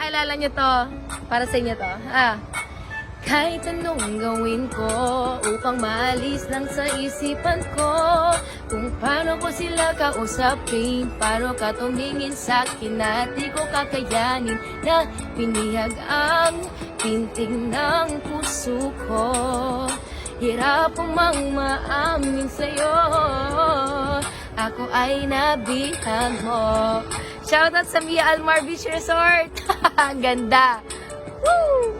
naalala nyo to. Para sa inyo to. Kahit anong gawin ko upang maalis lang sa isipan ko kung paano ko sila kausapin, paano ka tumingin sa'kin na di ko kakayanin na pinihag ang pintig ng puso ko. Hirap mang maamin sa'yo, ako ay nabihag mo. Shoutout sa Mia Almar Beach Resort. Ganda. Woo!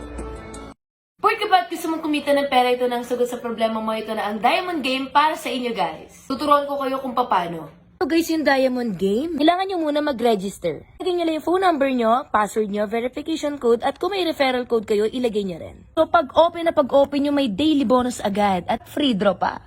Porque ba't gusto mong kumita ng pera, ito ng sagot sa problema mo, ito na ang Diamond Game para sa inyo guys. Tuturuan ko kayo kung paano. So guys, yung Diamond Game, kailangan nyo muna mag-register. Ilagay nyo lang yung phone number nyo, password nyo, verification code, at kung may referral code kayo, ilagay nyo rin. So pag-open nyo, may daily bonus agad at free draw pa.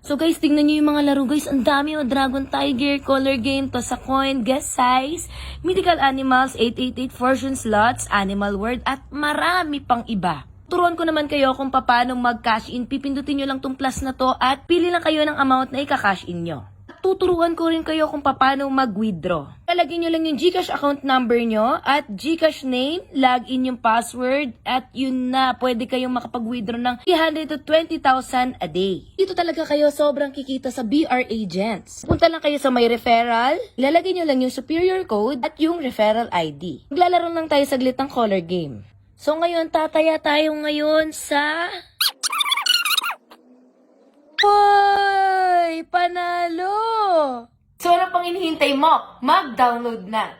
So guys, tingnan nyo yung mga laro guys. Ang dami o Dragon Tiger, Color Game, Toss a Coin, Guess Size, Mythical Animals, 888 Fortune Slots, Animal World, at marami pang iba. Turuan ko naman kayo kung paano mag-cash in. Pipindutin nyo lang tong plus na to at pili lang kayo ng amount na ika-cash in nyo. Tuturuan ko rin kayo kung paano mag-withdraw. Lalagyan nyo lang yung GCash account number nyo at GCash name, login yung password at yun na, pwede kayong makapag-withdraw ng 300 to 20,000 a day. Dito talaga kayo sobrang kikita sa BR Agents. Punta lang kayo sa may referral, lalagay nyo lang yung superior code at yung referral ID. Maglalaro lang tayo saglit ng Color Game. So ngayon, tataya tayo ngayon sa... Hoy! Panalo! So ano pang hinihintay mo? Mag-download na!